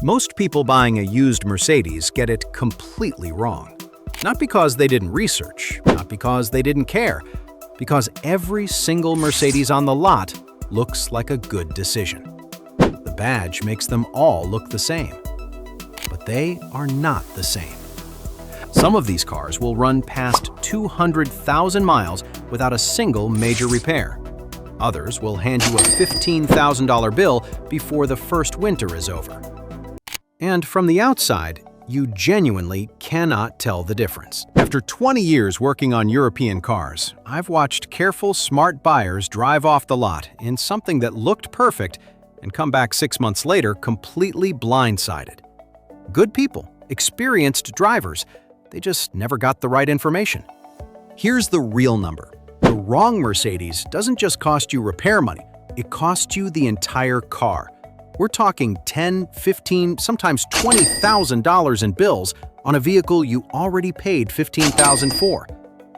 Most people buying a used Mercedes get it completely wrong. Not because they didn't research, not because they didn't care, because every single Mercedes on the lot looks like a good decision. The badge makes them all look the same. But they are not the same. Some of these cars will run past 200,000 miles without a single major repair. Others will hand you a $15,000 bill before the first winter is over. And from the outside, you genuinely cannot tell the difference. After 20 years working on European cars, I've watched careful, smart buyers drive off the lot in something that looked perfect and come back 6 months later completely blindsided. Good people, experienced drivers, they just never got the right information. Here's the real number. The wrong Mercedes doesn't just cost you repair money, it costs you the entire car. We're talking $10,000, $15,000, sometimes $20,000 in bills on a vehicle you already paid $15,000 for.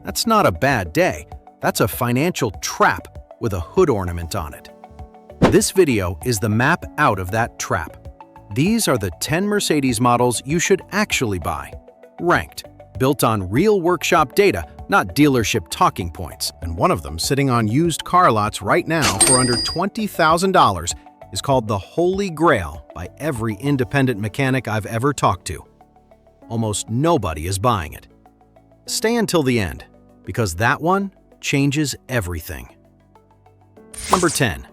That's not a bad day. That's a financial trap with a hood ornament on it. This video is the map out of that trap. These are the 10 Mercedes models you should actually buy. Ranked, built on real workshop data, not dealership talking points. And one of them sitting on used car lots right now for under $20,000 is called the Holy Grail by every independent mechanic I've ever talked to. Almost nobody is buying it. Stay until the end, because that one changes everything. Number 10.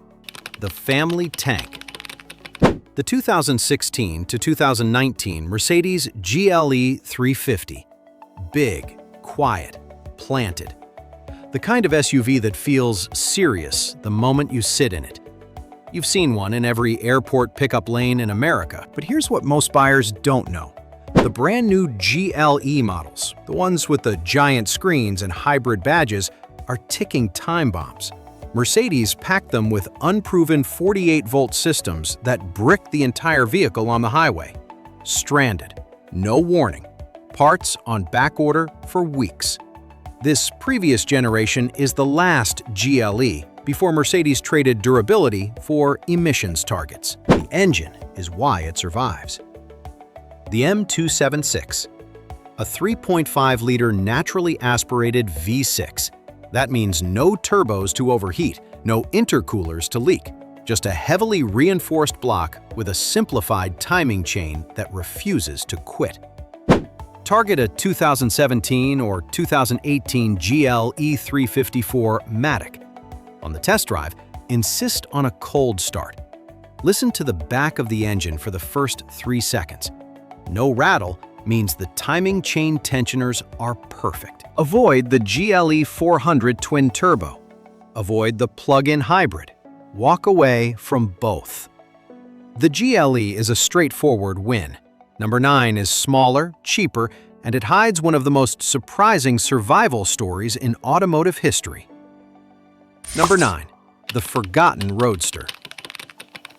The Family Tank. The 2016 to 2019 Mercedes GLE 350. Big, quiet, planted. The kind of SUV that feels serious the moment you sit in it. You've seen one in every airport pickup lane in America, but here's what most buyers don't know. The brand new GLE models, the ones with the giant screens and hybrid badges, are ticking time bombs. Mercedes packed them with unproven 48-volt systems that brick the entire vehicle on the highway. Stranded, no warning, parts on back order for weeks. This previous generation is the last GLE before Mercedes traded durability for emissions targets. The engine is why it survives. The M276, a 3.5-liter naturally aspirated V6. That means no turbos to overheat, no intercoolers to leak, just a heavily reinforced block with a simplified timing chain that refuses to quit. Target a 2017 or 2018 GLE 354 Matic. On the test drive, insist on a cold start. Listen to the back of the engine for the first 3 seconds. No rattle means the timing chain tensioners are perfect. Avoid the GLE 400 twin turbo. Avoid the plug-in hybrid. Walk away from both. The GLE is a straightforward win. Number 9 is smaller, cheaper, and it hides one of the most surprising survival stories in automotive history. Number 9. The Forgotten Roadster.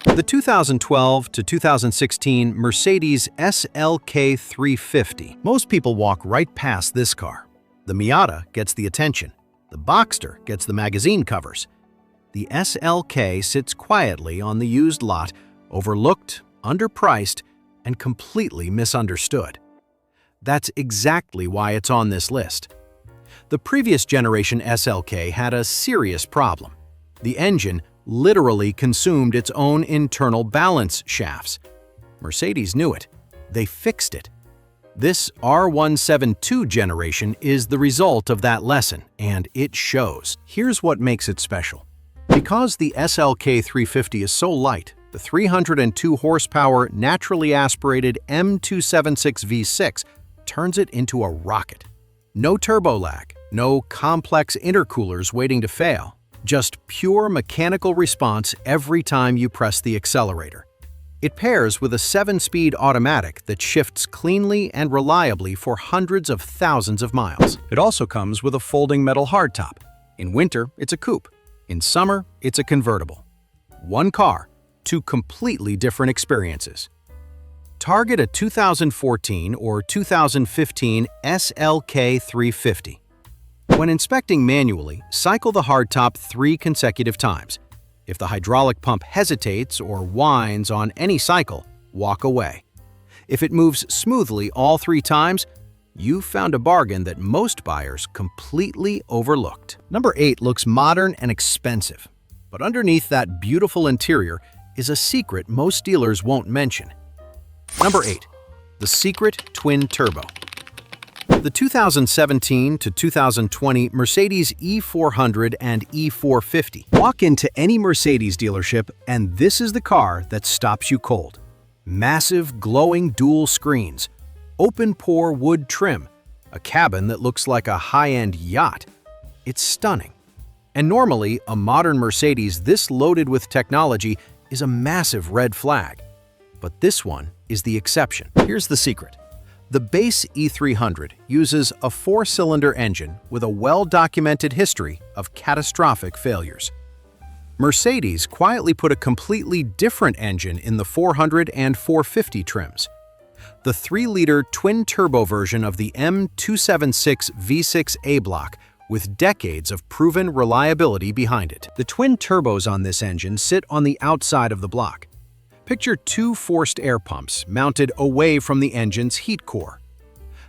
The 2012 to 2016 Mercedes SLK 350. Most people walk right past this car. The Miata gets the attention. The Boxster gets the magazine covers. The SLK sits quietly on the used lot, overlooked, underpriced, and completely misunderstood. That's exactly why it's on this list. The previous generation SLK had a serious problem. The engine literally consumed its own internal balance shafts. Mercedes knew it. They fixed it. This R172 generation is the result of that lesson, and it shows. Here's what makes it special. Because the SLK 350 is so light, the 302 horsepower naturally aspirated M276 V6 turns it into a rocket. No turbo lag, no complex intercoolers waiting to fail, just pure mechanical response every time you press the accelerator. It pairs with a 7-speed automatic that shifts cleanly and reliably for hundreds of thousands of miles. It also comes with a folding metal hardtop. In winter, it's a coupe. In summer, it's a convertible. One car, 2 completely different experiences. Target a 2014 or 2015 SLK 350. When inspecting manually, cycle the hardtop 3 consecutive times. If the hydraulic pump hesitates or whines on any cycle, walk away. If it moves smoothly all 3 times, you've found a bargain that most buyers completely overlooked. Number 8 looks modern and expensive, but underneath that beautiful interior is a secret most dealers won't mention. Number 8. The secret twin turbo. The 2017 to 2020 Mercedes E400 and E450. Walk into any Mercedes dealership and this is the car that stops you cold. Massive, glowing dual screens, open-pore wood trim, a cabin that looks like a high-end yacht. It's stunning. And normally, a modern Mercedes this loaded with technology is a massive red flag. But this one is the exception. Here's the secret. The base E300 uses a 4-cylinder engine with a well-documented history of catastrophic failures. Mercedes quietly put a completely different engine in the 400 and 450 trims. The 3-liter twin-turbo version of the M276 V6 block with decades of proven reliability behind it. The twin turbos on this engine sit on the outside of the block. Picture 2 forced air pumps mounted away from the engine's heat core.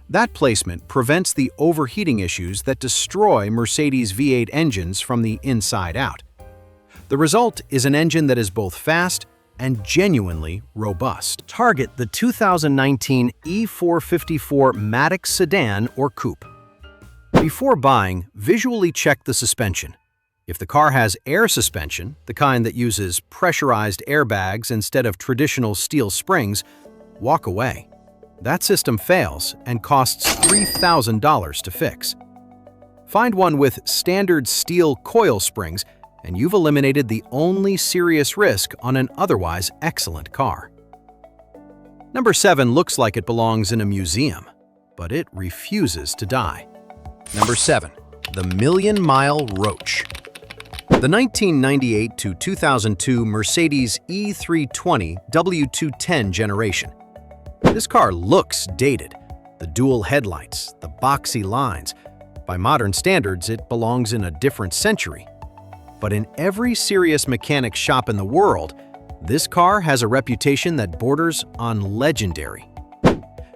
That placement prevents the overheating issues that destroy Mercedes V8 engines from the inside out. The result is an engine that is both fast and genuinely robust. Target the 2019 E454 Matic sedan or coupe. Before buying, visually check the suspension. If the car has air suspension, the kind that uses pressurized airbags instead of traditional steel springs, walk away. That system fails and costs $3,000 to fix. Find one with standard steel coil springs, and you've eliminated the only serious risk on an otherwise excellent car. Number 7 looks like it belongs in a museum, but it refuses to die. Number 7. The Million-Mile Roach. The 1998 to 2002 Mercedes E320 W210 generation. This car looks dated. The dual headlights, the boxy lines. By modern standards, it belongs in a different century. But in every serious mechanic shop in the world, this car has a reputation that borders on legendary.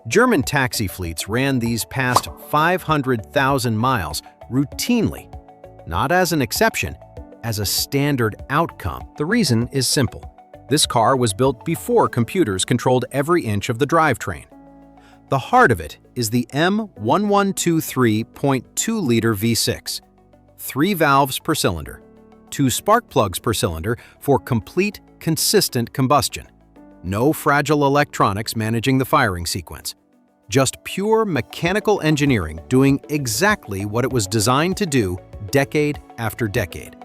German taxi fleets ran these past 500,000 miles routinely, not as an exception, as a standard outcome. The reason is simple. This car was built before computers controlled every inch of the drivetrain. The heart of it is the M1123.2-liter V6, 3 valves per cylinder, 2 spark plugs per cylinder for complete, consistent combustion. No fragile electronics managing the firing sequence. Just pure mechanical engineering doing exactly what it was designed to do decade after decade.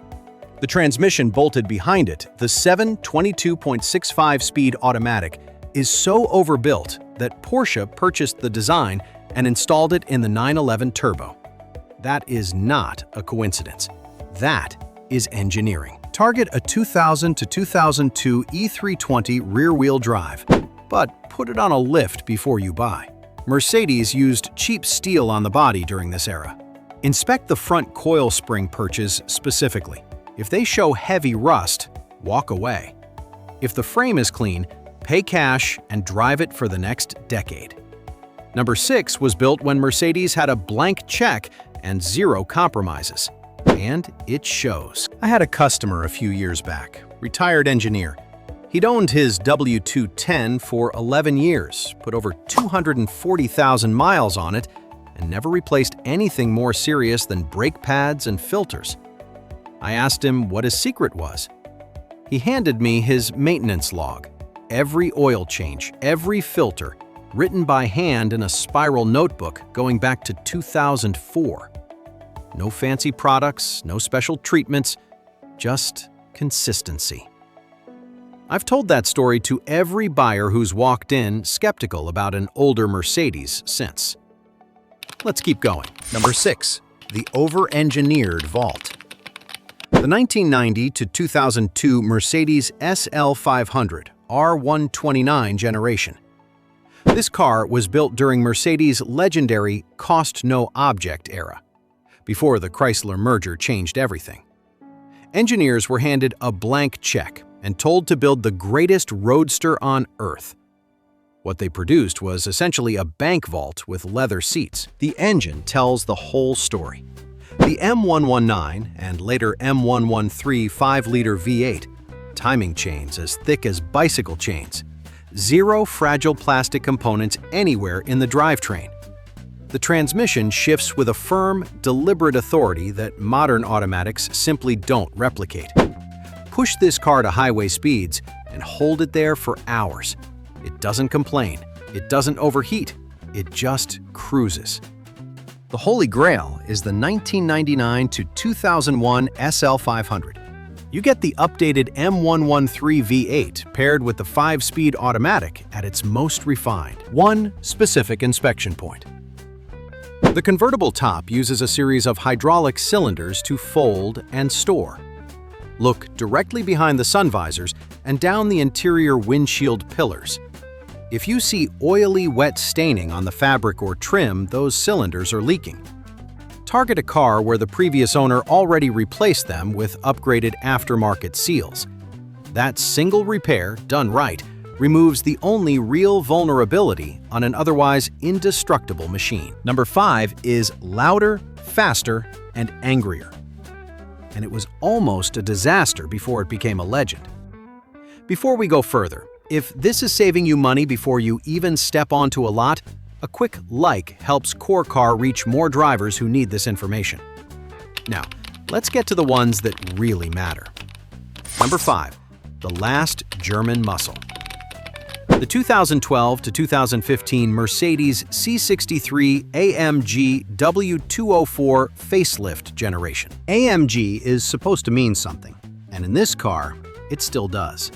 The transmission bolted behind it, the 722.65-speed automatic, is so overbuilt that Porsche purchased the design and installed it in the 911 Turbo. That is not a coincidence. That is engineering. Target a 2000 to 2002 E320 rear-wheel drive, but put it on a lift before you buy. Mercedes used cheap steel on the body during this era. Inspect the front coil spring perches specifically. If they show heavy rust, walk away. If the frame is clean, pay cash and drive it for the next decade. Number 6 was built when Mercedes had a blank check and 0 compromises. And it shows. I had a customer a few years back, retired engineer. He'd owned his W210 for 11 years, put over 240,000 miles on it, and never replaced anything more serious than brake pads and filters. I asked him what his secret was. He handed me his maintenance log. Every oil change, every filter, written by hand in a spiral notebook going back to 2004. No fancy products, no special treatments, just consistency. I've told that story to every buyer who's walked in skeptical about an older Mercedes since. Let's keep going. Number 6. The over-engineered vault. The 1990 to 2002 Mercedes SL500 R129 generation. This car was built during Mercedes' legendary cost-no-object era, before the Chrysler merger changed everything. Engineers were handed a blank check and told to build the greatest roadster on Earth, What they produced was essentially a bank vault with leather seats. The engine tells the whole story. The M119 and later M113 5-liter V8, timing chains as thick as bicycle chains, zero fragile plastic components anywhere in the drivetrain. The transmission shifts with a firm, deliberate authority that modern automatics simply don't replicate. Push this car to highway speeds and hold it there for hours. It doesn't complain, it doesn't overheat, it just cruises. The holy grail is the 1999 to 2001 SL500. You get the updated M113 V8 paired with the 5-speed automatic at its most refined. One specific inspection point. The convertible top uses a series of hydraulic cylinders to fold and store. Look directly behind the sun visors and down the interior windshield pillars. If you see oily, wet staining on the fabric or trim, those cylinders are leaking. Target a car where the previous owner already replaced them with upgraded aftermarket seals. That single repair, done right, removes the only real vulnerability on an otherwise indestructible machine. Number 5 is louder, faster, and angrier. And it was almost a disaster before it became a legend. Before we go further, if this is saving you money before you even step onto a lot, a quick like helps Core Car reach more drivers who need this information. Now, let's get to the ones that really matter. Number 5, the last German muscle. The 2012 to 2015 Mercedes C63 AMG W204 facelift generation. AMG is supposed to mean something, and in this car, it still does.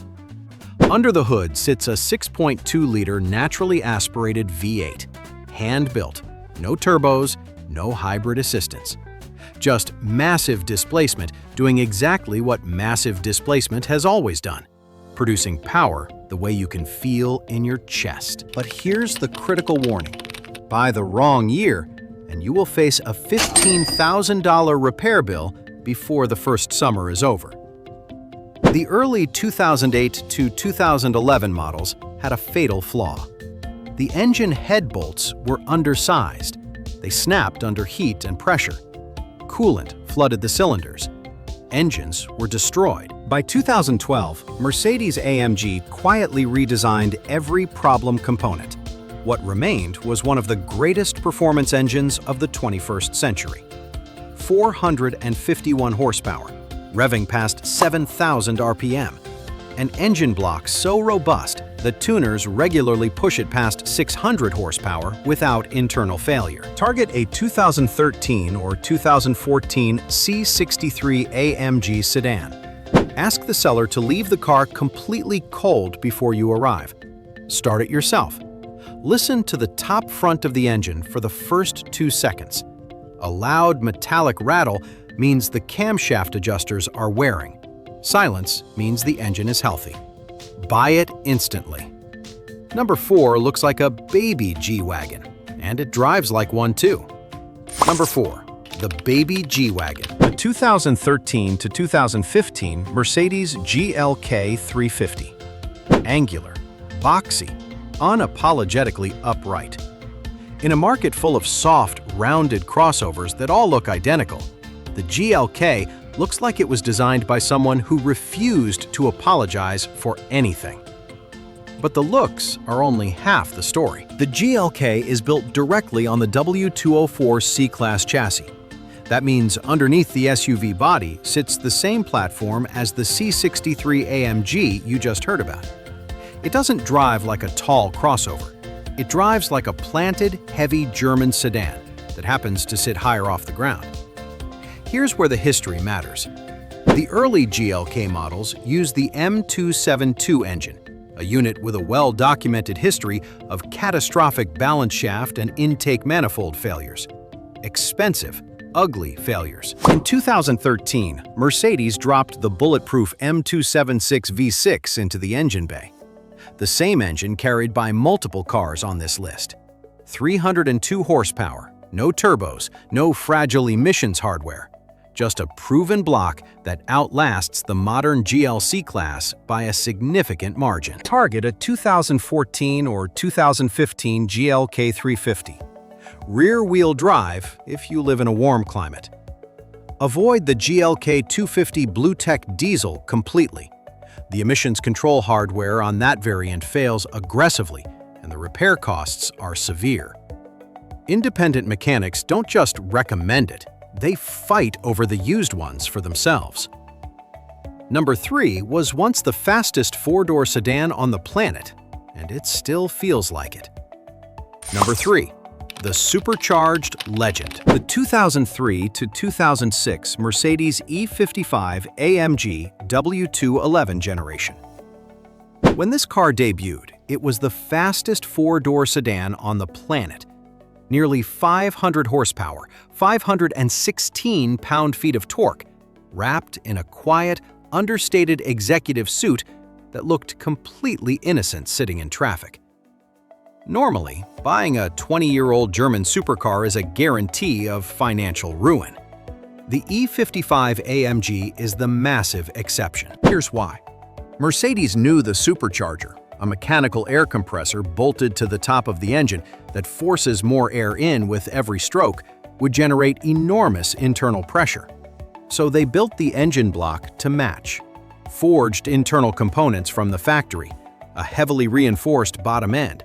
Under the hood sits a 6.2-liter naturally aspirated V8, hand-built, no turbos, no hybrid assistance. Just massive displacement doing exactly what massive displacement has always done, producing power the way you can feel in your chest. But here's the critical warning. Buy the wrong year, and you will face a $15,000 repair bill before the first summer is over. The early 2008 to 2011 models had a fatal flaw. The engine head bolts were undersized. They snapped under heat and pressure. Coolant flooded the cylinders. Engines were destroyed. By 2012, Mercedes-AMG quietly redesigned every problem component. What remained was one of the greatest performance engines of the 21st century. 451 horsepower, revving past 7,000 RPM. An engine block so robust that tuners regularly push it past 600 horsepower without internal failure. Target a 2013 or 2014 C63 AMG sedan. Ask the seller to leave the car completely cold before you arrive. Start it yourself. Listen to the top front of the engine for the first 2 seconds. A loud metallic rattle means the camshaft adjusters are wearing. Silence means the engine is healthy. Buy it instantly. Number 4 looks like a baby G-Wagon, and it drives like one too. Number 4, the baby G-Wagon. The 2013 to 2015 Mercedes GLK 350. Angular, boxy, unapologetically upright. In a market full of soft, rounded crossovers that all look identical, the GLK looks like it was designed by someone who refused to apologize for anything. But the looks are only half the story. The GLK is built directly on the W204 C-Class chassis. That means underneath the SUV body sits the same platform as the C63 AMG you just heard about. It doesn't drive like a tall crossover. It drives like a planted, heavy German sedan that happens to sit higher off the ground. Here's where the history matters. The early GLK models used the M272 engine, a unit with a well-documented history of catastrophic balance shaft and intake manifold failures. Expensive, ugly failures. In 2013, Mercedes dropped the bulletproof M276 V6 into the engine bay. The same engine carried by multiple cars on this list. 302 horsepower, no turbos, no fragile emissions hardware. just a proven block that outlasts the modern GLC class by a significant margin. Target a 2014 or 2015 GLK 350. Rear-wheel drive if you live in a warm climate. Avoid the GLK 250 BlueTech diesel completely. The emissions control hardware on that variant fails aggressively, and the repair costs are severe. Independent mechanics don't just recommend it, they fight over the used ones for themselves. Number 3 was once the fastest four-door sedan on the planet, and it still feels like it. Number 3. The supercharged legend. The 2003 to 2006 Mercedes E55 AMG W211 generation. When this car debuted, it was the fastest four-door sedan on the planet. Nearly 500 horsepower, 516 pound-feet of torque, wrapped in a quiet, understated executive suit that looked completely innocent sitting in traffic. Normally, buying a 20-year-old German supercar is a guarantee of financial ruin. The E55 AMG is the massive exception. Here's why. Mercedes knew the supercharger, a mechanical air compressor bolted to the top of the engine that forces more air in with every stroke, would generate enormous internal pressure. So they built the engine block to match. Forged internal components from the factory, a heavily reinforced bottom end.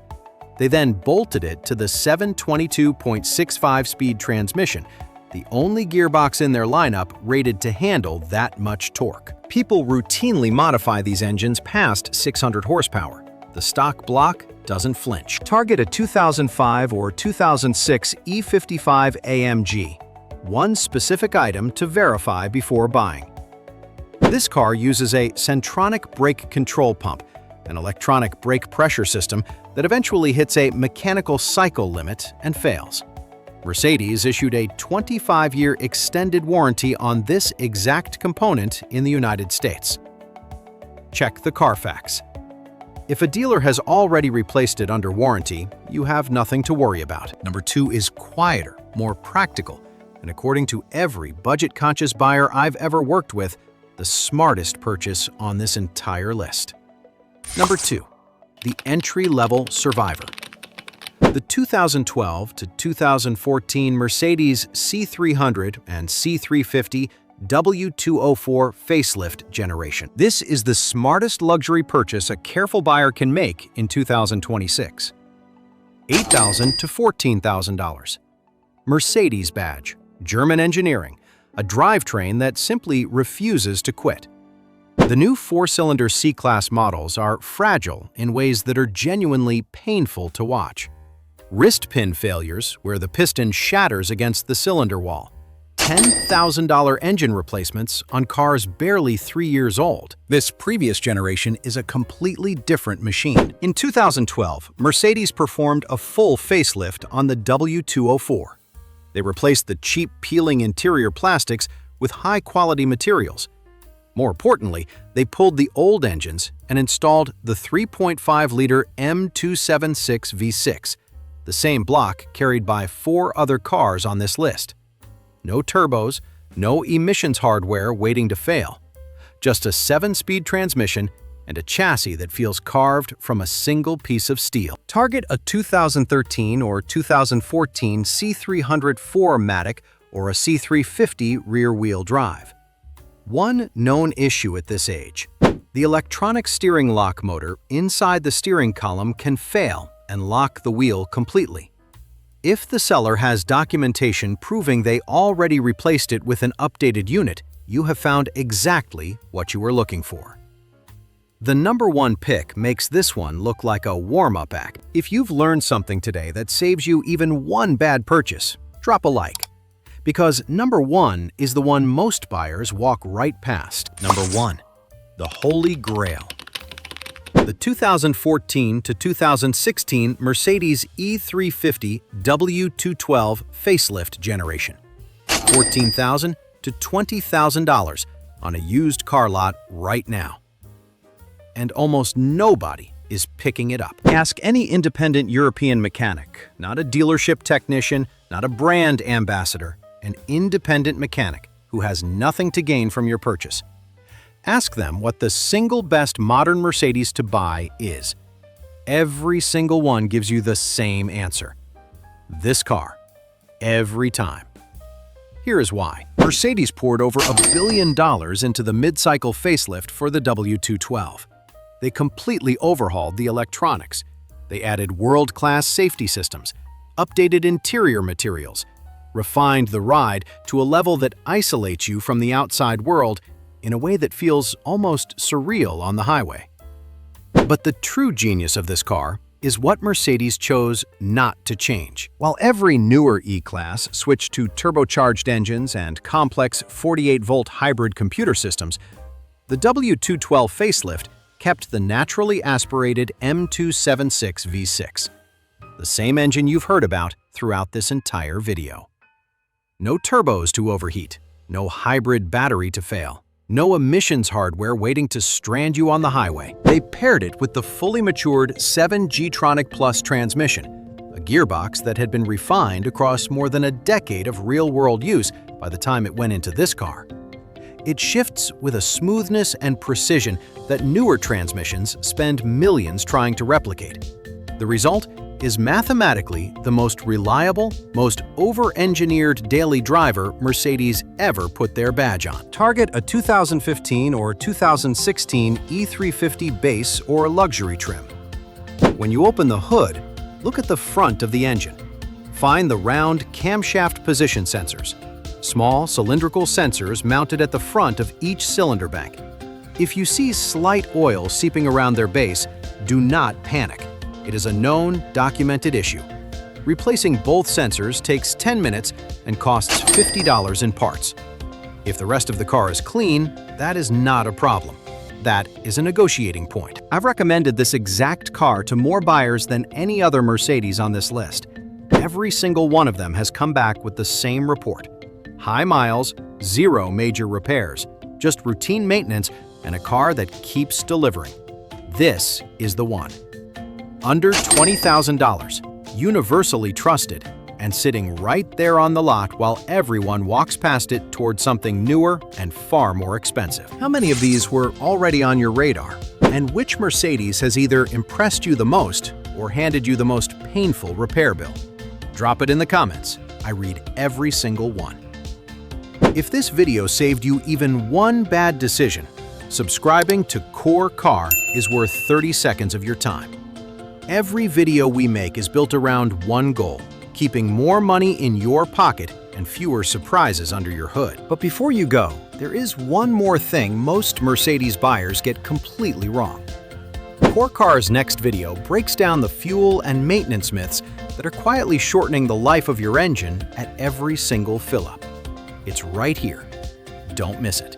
They then bolted it to the 722.65-speed transmission, the only gearbox in their lineup rated to handle that much torque. People routinely modify these engines past 600 horsepour. The stock block doesn't flinch. Target a 2005 or 2006 E55 AMG. One specific item to verify before buying. This car uses a centronic brake control pump, an electronic brake pressure system that eventually hits a mechanical cycle limit and fails. Mercedes issued a 25-year extended warranty on this exact component in the United States. Check the Carfax. If a dealer has already replaced it under warranty, you have nothing to worry about. Number 2 is quieter, more practical, and according to every budget-conscious buyer I've ever worked with, the smartest purchase on this entire list. Number 2. The entry-level Survivor. The 2012 to 2014 Mercedes C300 and C350 W204 facelift generation. This is the smartest luxury purchase a careful buyer can make in 2026. $8,000 to $14,000. Mercedes badge, German engineering, a drivetrain that simply refuses to quit. The new four-cylinder C-Class models are fragile in ways that are genuinely painful to watch. Wrist pin failures, where the piston shatters against the cylinder wall. $10,000 engine replacements on cars barely 3 years old. This previous generation is a completely different machine. In 2012, Mercedes performed a full facelift on the W204. They replaced the cheap peeling interior plastics with high-quality materials. More importantly, they pulled the old engines and installed the 3.5-liter M276 V6, the same block carried by 4 other cars on this list. No turbos, no emissions hardware waiting to fail. Just a 7-speed transmission and a chassis that feels carved from a single piece of steel. Target a 2013 or 2014 C300 4MATIC or a C350 rear-wheel drive. One known issue at this age: the electronic steering lock motor inside the steering column can fail and lock the wheel completely. If the seller has documentation proving they already replaced it with an updated unit, you have found exactly what you were looking for. The number 1 pick makes this one look like a warm-up act. If you've learned something today that saves you even one bad purchase, drop a like. Because number 1 is the one most buyers walk right past. Number 1. The Holy Grail. The 2014 to 2016 Mercedes E350 W212 facelift generation. $14,000 to $20,000 on a used car lot right now. And almost nobody is picking it up. Ask any independent European mechanic, not a dealership technician, not a brand ambassador, an independent mechanic who has nothing to gain from your purchase. Ask them what the single best modern Mercedes to buy is. Every single one gives you the same answer. This car. Every time. Here is why. Mercedes poured over $1 billion into the mid-cycle facelift for the W212. They completely overhauled the electronics. They added world-class safety systems, updated interior materials, refined the ride to a level that isolates you from the outside world in a way that feels almost surreal on the highway. But the true genius of this car is what Mercedes chose not to change. While every newer E-Class switched to turbocharged engines and complex 48-volt hybrid computer systems, the W212 facelift kept the naturally aspirated M276 V6, the same engine you've heard about throughout this entire video. No turbos to overheat, no hybrid battery to fail, no emissions hardware waiting to strand you on the highway. They paired it with the fully matured 7 G-tronic Plus transmission, a gearbox that had been refined across more than a decade of real-world use by the time it went into this car. It shifts with a smoothness and precision that newer transmissions spend millions trying to replicate. The result is mathematically the most reliable, most over-engineered daily driver Mercedes ever put their badge on. Target a 2015 or 2016 E350 base or luxury trim. When you open the hood, look at the front of the engine. Find the round camshaft position sensors, small cylindrical sensors mounted at the front of each cylinder bank. If you see slight oil seeping around their base, do not panic. It is a known, documented issue. Replacing both sensors takes 10 minutes and costs $50 in parts. If the rest of the car is clean, that is not a problem. That is a negotiating point. I've recommended this exact car to more buyers than any other Mercedes on this list. Every single one of them has come back with the same report. High miles, zero major repairs, just routine maintenance, and a car that keeps delivering. This is the one. Under $20,000, universally trusted, and sitting right there on the lot while everyone walks past it towards something newer and far more expensive. How many of these were already on your radar? And which Mercedes has either impressed you the most or handed you the most painful repair bill? Drop it in the comments. I read every single one. If this video saved you even one bad decision, subscribing to Core Car is worth 30 seconds of your time. Every video we make is built around one goal, keeping more money in your pocket and fewer surprises under your hood. But before you go, there is one more thing most Mercedes buyers get completely wrong. Core Car's next video breaks down the fuel and maintenance myths that are quietly shortening the life of your engine at every single fill-up. It's right here. Don't miss it.